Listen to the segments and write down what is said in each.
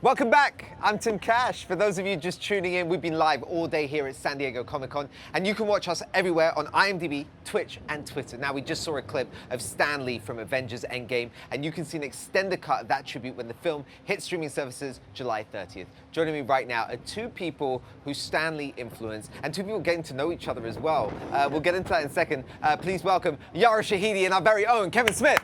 Welcome back. I'm Tim Cash. For those of you just tuning in, we've been live all day here at San Diego Comic-Con, and you can watch us everywhere on IMDb, Twitch, and Twitter. Now, we just saw a clip of Stan Lee from Avengers Endgame, and you can see an extended cut of that tribute when the film hits streaming services July 30th. Joining me right now are two people who Stan Lee influenced, and two people getting to know each other as well. We'll get into that in a second. Please welcome Yara Shahidi and our very own Kevin Smith.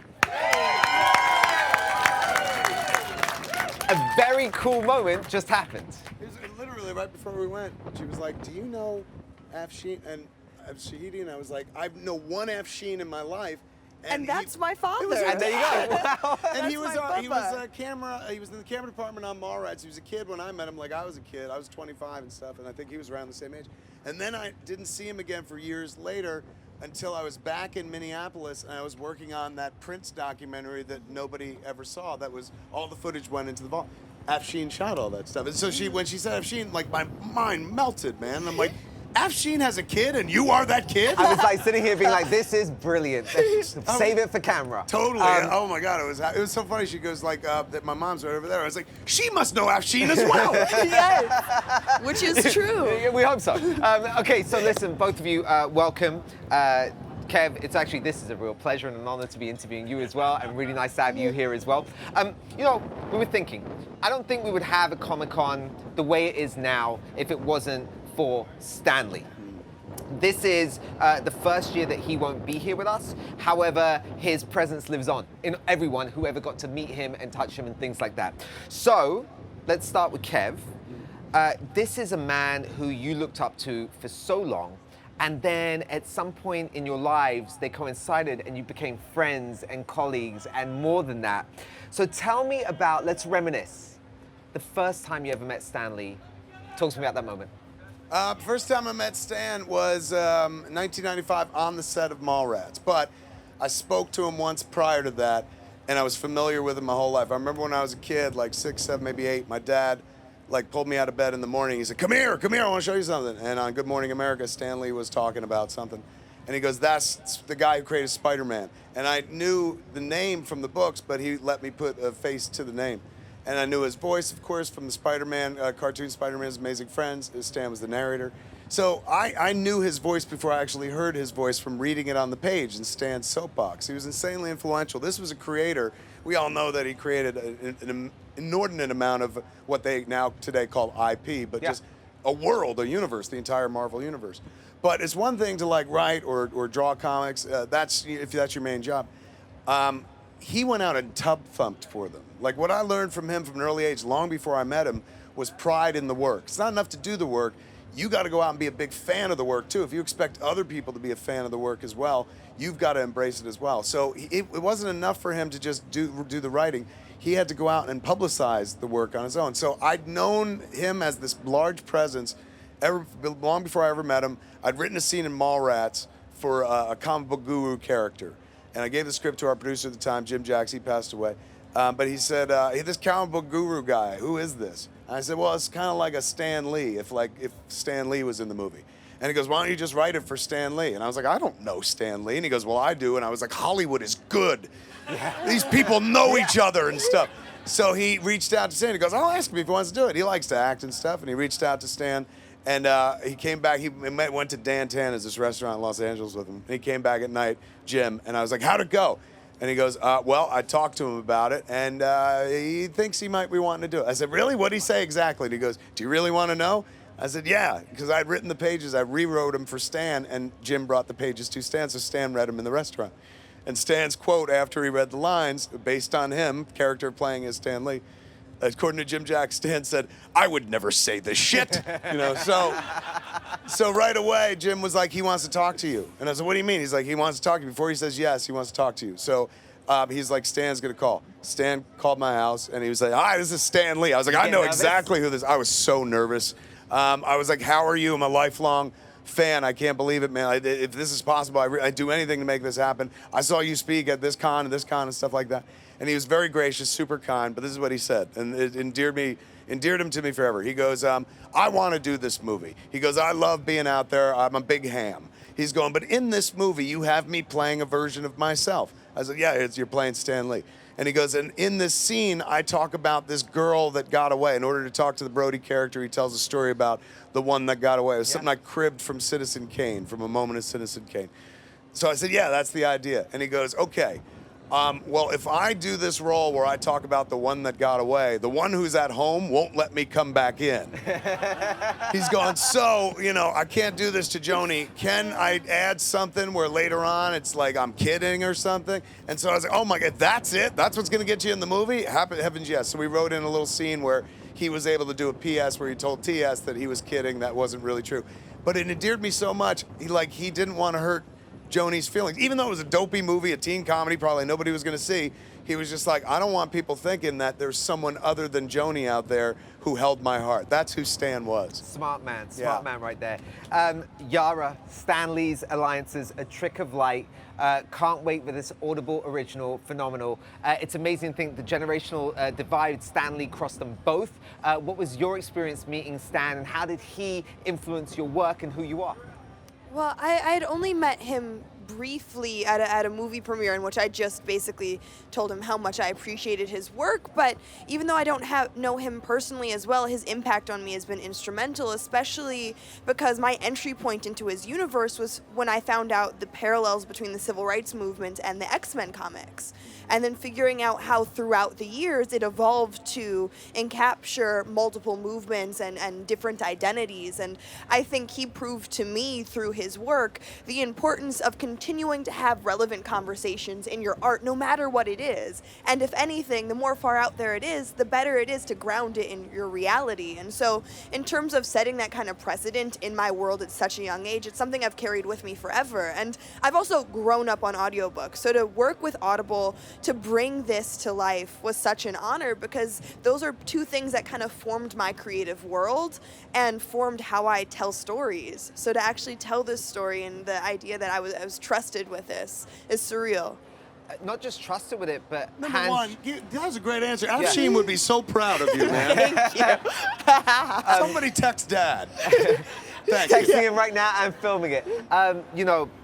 A very cool moment just happened. It was literally right before we went. She was like, "Do you know Shahidi?" And Shahidi, and I was like, "I know one Shahidi in my life." And that's my father. And there you go. Wow. And he was in the camera department on Mallrats. He was a kid when I met him, like I was a kid. I was 25 and stuff, and I think he was around the same age. And then I didn't see him again for years later until I was back in Minneapolis and I was working on that Prince documentary that nobody ever saw. That was all the footage went into the vault. Afshin shot all that stuff. And so when she said Afshin, like my mind melted, man. And I'm like, Afshin has a kid and you are that kid? I was like sitting here being like, this is brilliant. Save it for camera. Totally. Oh my God, it was so funny. She goes like, that my mom's right over there. I was like, she must know Afshin as well. Yes, which is true. We hope so. Okay, so listen, both of you, welcome. Kev, this is a real pleasure and an honor to be interviewing you as well, and really nice to have you here as well. You know, we were thinking, I don't think we would have a Comic-Con the way it is now if it wasn't for Stan Lee. This is the first year that he won't be here with us. However, his presence lives on in everyone who ever got to meet him and touch him and things like that. So, let's start with Kev. This is a man who you looked up to for so long, and then at some point in your lives, they coincided and you became friends and colleagues and more than that. So tell me about, let's reminisce, the first time you ever met Stan Lee. Talk to me about that moment. First time I met Stan was 1995 on the set of Mallrats. But I spoke to him once prior to that, and I was familiar with him my whole life. I remember when I was a kid, like 6, 7, maybe 8, my dad pulled me out of bed in the morning. He said, come here, I want to show you something. And on Good Morning America, Stan Lee was talking about something. And he goes, that's the guy who created Spider-Man. And I knew the name from the books, but he let me put a face to the name. And I knew his voice, of course, from the Spider-Man, cartoon Spider-Man's Amazing Friends. Stan was the narrator. So I knew his voice before I actually heard his voice from reading it on the page in Stan's soapbox. He was insanely influential. This was a creator. We all know that he created an inordinate amount of what they now today call IP, but just a world, a universe, the entire Marvel universe. But it's one thing to like write or draw comics. If that's your main job. He went out and tub thumped for them. Like what I learned from him from an early age, long before I met him, was pride in the work. It's not enough to do the work. You got to go out and be a big fan of the work too. If you expect other people to be a fan of the work as well, you've got to embrace it as well. So it wasn't enough for him to just do the writing. He had to go out and publicize the work on his own. So I'd known him as this large presence long before I ever met him. I'd written a scene in Mallrats for a comic book guru character. And I gave the script to our producer at the time, Jim Jacks. He passed away. But he said, hey, this comic book guru guy, who is this? And I said, well, it's kind of like a Stan Lee, if Stan Lee was in the movie. And he goes, why don't you just write it for Stan Lee? And I was like, I don't know Stan Lee. And he goes, well, I do. And I was like, Hollywood is good. Yeah. These people know each other and stuff. So he reached out to Stan. He goes, I'll ask him if he wants to do it. He likes to act and stuff. And he reached out to Stan. And he came back, went to Dan Tana's, this restaurant in Los Angeles with him. And he came back at night, Jim, and I was like, how'd it go? And he goes, well, I talked to him about it, and he thinks he might be wanting to do it. I said, really? What'd he say exactly? And he goes, do you really want to know? I said, yeah, because I'd written the pages, I rewrote them for Stan, and Jim brought the pages to Stan, so Stan read them in the restaurant. And Stan's quote after he read the lines, based on him, character playing as Stan Lee, according to Jim Jacks, Stan said, I would never say this shit. So right away, Jim was like, he wants to talk to you. And I said, what do you mean? He's like, he wants to talk to you. Before he says yes, he wants to talk to you. So he's like, Stan's gonna call. Stan called my house and he was like, hi, this is Stan Lee. I was like, I know exactly who this is. I was so nervous. I was like, how are you? I'm a lifelong fan. I can't believe it, man. If this is possible, I'd do anything to make this happen. I saw you speak at this con and stuff like that. And he was very gracious, super kind, but this is what he said, and it endeared him to me forever. He goes, I want to do this movie. He goes, I love being out there. I'm a big ham. He's going, but in this movie, you have me playing a version of myself. I said, yeah, you're playing Stan Lee. And he goes, and in this scene, I talk about this girl that got away. In order to talk to the Brody character, he tells a story about the one that got away. It was something I cribbed from Citizen Kane, from a moment of Citizen Kane. So I said, yeah, that's the idea. And he goes, okay. Well, if I do this role where I talk about the one that got away, the one who's at home won't let me come back in. He's going, so, I can't do this to Joni. Can I add something where later on it's like I'm kidding or something? And so I was like, oh my God, that's it? That's what's going to get you in the movie? Heavens, yes. So we wrote in a little scene where he was able to do a PS where he told TS that he was kidding. That wasn't really true. But it endeared me so much. He didn't want to hurt Joni's feelings. Even though it was a dopey movie, a teen comedy, probably nobody was going to see, he was just like, I don't want people thinking that there's someone other than Joni out there who held my heart. That's who Stan was. Smart man right there. Yara, Stan Lee's Alliances, A Trick of Light. Can't wait for this Audible original, phenomenal. It's amazing to think the generational divide, Stan Lee crossed them both. What was your experience meeting Stan, and how did he influence your work and who you are? Well, I had only met him briefly at a movie premiere in which I just basically told him how much I appreciated his work, but even though I don't know him personally as well, his impact on me has been instrumental, especially because my entry point into his universe was when I found out the parallels between the civil rights movement and the X-Men comics, and then figuring out how throughout the years it evolved to encapture multiple movements and different identities. And I think he proved to me through his work the importance of continuing to have relevant conversations in your art, no matter what it is. And if anything, the more far out there it is, the better it is to ground it in your reality. And so in terms of setting that kind of precedent in my world at such a young age, it's something I've carried with me forever. And I've also grown up on audiobooks. So to work with Audible to bring this to life was such an honor, because those are two things that kind of formed my creative world and formed how I tell stories. So to actually tell this story, and the idea that I was trusted with this is surreal. Not just trusted with it, but Number one, that was a great answer. Afshin would be so proud of you, man. Thank you. Somebody text Dad. Texting him right now and filming it.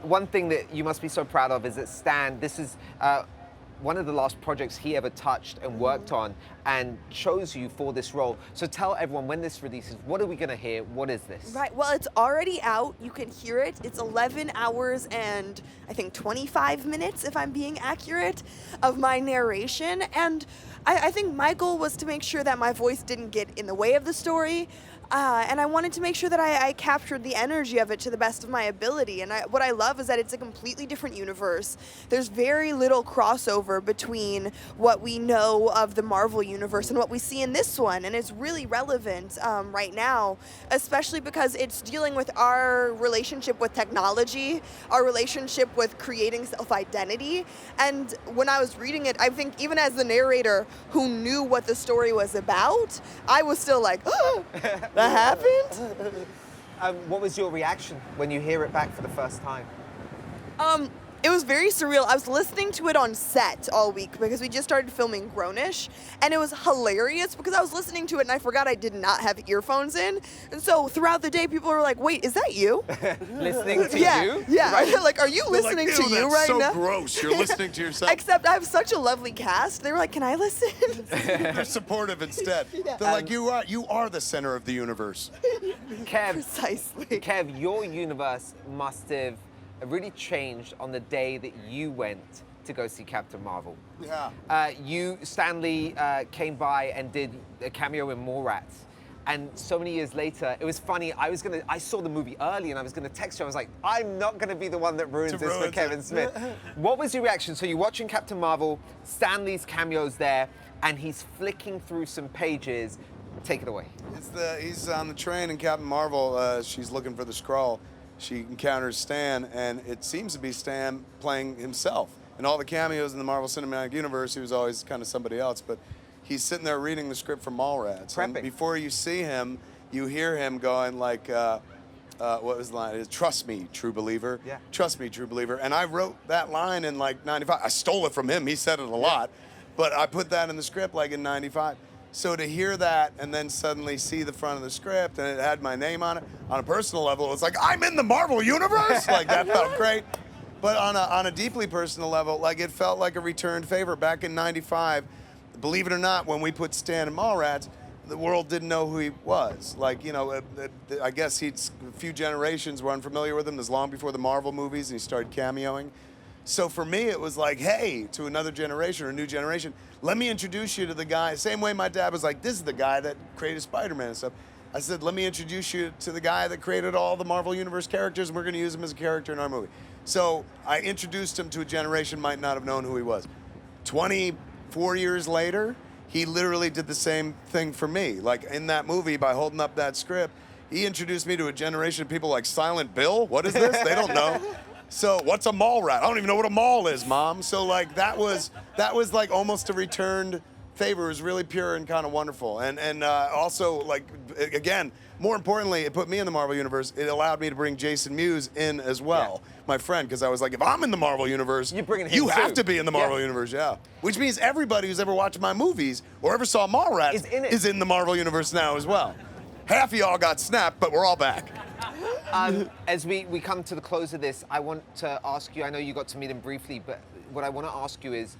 One thing that you must be so proud of is that Stan, this is one of the last projects he ever touched and worked on, and chose you for this role. So tell everyone, when this releases, what are we gonna hear? What is this? Right, well, it's already out. You can hear it. It's 11 hours and I think 25 minutes, if I'm being accurate, of my narration. And I think my goal was to make sure that my voice didn't get in the way of the story. And I wanted to make sure that I captured the energy of it to the best of my ability. And what I love is that it's a completely different universe. There's very little crossover between what we know of the Marvel universe and what we see in this one. And it's really relevant right now, especially because it's dealing with our relationship with technology, our relationship with creating self-identity. And when I was reading it, I think even as the narrator who knew what the story was about, I was still like, oh, that happened? What was your reaction when you hear it back for the first time? It was very surreal. I was listening to it on set all week because we just started filming Grownish, and it was hilarious because I was listening to it and I forgot I did not have earphones in. And so throughout the day, people were like, wait, is that you? Listening to you? Yeah. Right? Like, are you listening to you right now? now? That's so gross. You're listening to yourself. Except I have such a lovely cast. They were like, can I listen? They're supportive instead. They're like, you are the center of the universe. Kev, Precisely. Kev, your universe must have really changed on the day that you went to go see Captain Marvel. Yeah. Stan Lee came by and did a cameo in Mallrats. And so many years later, it was funny, I saw the movie early and I was gonna text you, I was like, I'm not gonna be the one that ruins this for Kevin Smith. What was your reaction? So you're watching Captain Marvel, Stan Lee's cameo's there, and he's flicking through some pages. Take it away. He's on the train in Captain Marvel, she's looking for the Skrull. She encounters Stan, and it seems to be Stan playing himself. In all the cameos in the Marvel Cinematic Universe, he was always kind of somebody else, but he's sitting there reading the script for Mallrats. Prepping. And before you see him, you hear him going like, what was the line? Trust me, true believer. Yeah. Trust me, true believer. And I wrote that line in like 95. I stole it from him. He said it a lot, but I put that in the script like in 95. So to hear that and then suddenly see the front of the script and it had my name on it, on a personal level, it was like, I'm in the Marvel universe? Like, that felt great. But on a deeply personal level, like it felt like a returned favor. Back in '95, believe it or not, when we put Stan in Mallrats, the world didn't know who he was. Like, you know, I guess a few generations were unfamiliar with him. This long before the Marvel movies, and he started cameoing. So for me, it was like, hey, to another generation or a new generation, let me introduce you to the guy. Same way my dad was like, this is the guy that created Spider-Man and stuff. I said, let me introduce you to the guy that created all the Marvel Universe characters, and we're going to use him as a character in our movie. So I introduced him to a generation might not have known who he was. 24 years later, he literally did the same thing for me. Like in that movie, by holding up that script, he introduced me to a generation of people like Silent Bill. What is this? They don't know. So what's a mall rat? I don't even know what a mall is, Mom. So like that was like almost a returned favor. It was really pure and kind of wonderful. And also, like, again, more importantly, it put me in the Marvel Universe. It allowed me to bring Jason Mewes in as well, my friend, because I was like, if I'm in the Marvel Universe, you have to be in the Marvel Universe, yeah. Which means everybody who's ever watched my movies or ever saw Mallrats is in the Marvel Universe now as well. Half of y'all got snapped, but we're all back. As we come to the close of this, I want to ask you, I know you got to meet him briefly, but what I want to ask you is,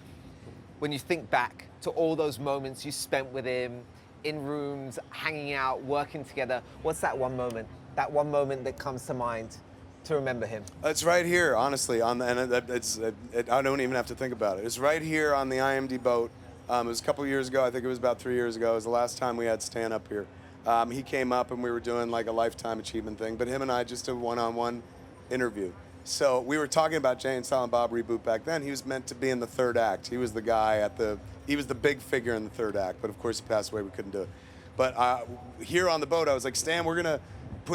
when you think back to all those moments you spent with him, in rooms, hanging out, working together, what's that one moment that comes to mind to remember him? It's right here, honestly, I don't even have to think about it. It's right here on the IMDb boat. It was a couple years ago, I think it was about 3 years ago. It was the last time we had Stan up here. He came up and we were doing like a lifetime achievement thing, but him and I just did a one-on-one interview. So we were talking about Jay and Silent Bob reboot back then. He was meant to be in the third act. He was the guy he was the big figure in the third act, but of course he passed away, we couldn't do it. But here on the boat, I was like, Stan, we're gonna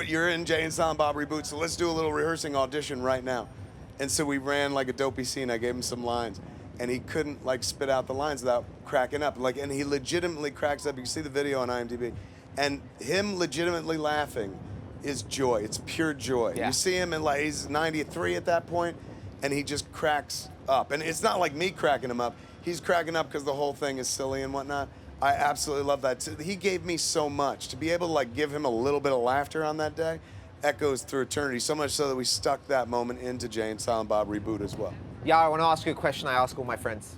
you're in Jay and Silent Bob reboot, so let's do a little rehearsing audition right now. And so we ran like a dopey scene. I gave him some lines, and he couldn't like spit out the lines without cracking up. Like, and he legitimately cracks up. You can see the video on IMDb. And him legitimately laughing is joy. It's pure joy. Yeah. You see him and like he's 93 at that point, and he just cracks up. And it's not like me cracking him up. He's cracking up because the whole thing is silly and whatnot. I absolutely love that. He gave me so much. To be able to like give him a little bit of laughter on that day echoes through eternity, so much so that we stuck that moment into Jay and Silent Bob reboot as well. Yeah, I want to ask you a question I ask all my friends.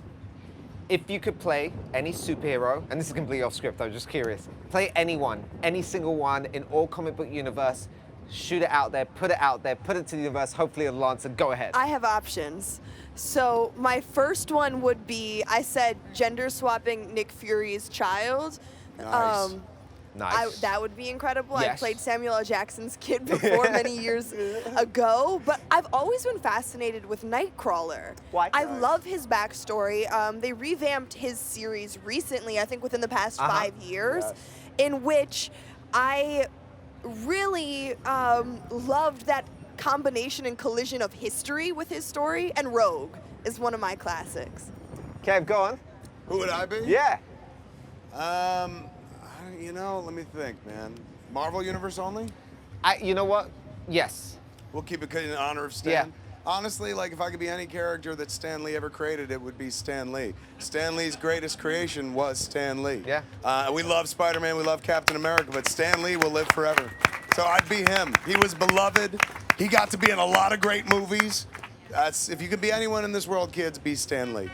If you could play any superhero, and this is completely off script, I was just curious, play anyone, any single one in all comic book universe, shoot it out there, put it to the universe, hopefully it'll answer, go ahead. I have options. So my first one would be, I said gender swapping Nick Fury's child. Nice. Nice. That would be incredible. Yes. I played Samuel L. Jackson's kid before many years ago, but I've always been fascinated with Nightcrawler. Why? I love his backstory. They revamped his series recently, I think within the past 5 years, in which I really loved that combination and collision of history with his story, and Rogue is one of my classics. Kev, go on. Who would I be? Yeah. You know, let me think, man. Marvel Universe only? You know what? Yes. We'll keep it in honor of Stan. Yeah. Honestly, like if I could be any character that Stan Lee ever created, it would be Stan Lee. Stan Lee's greatest creation was Stan Lee. Yeah. We love Spider-Man, we love Captain America, but Stan Lee will live forever. So I'd be him. He was beloved. He got to be in a lot of great movies. If you could be anyone in this world, kids, be Stan Lee.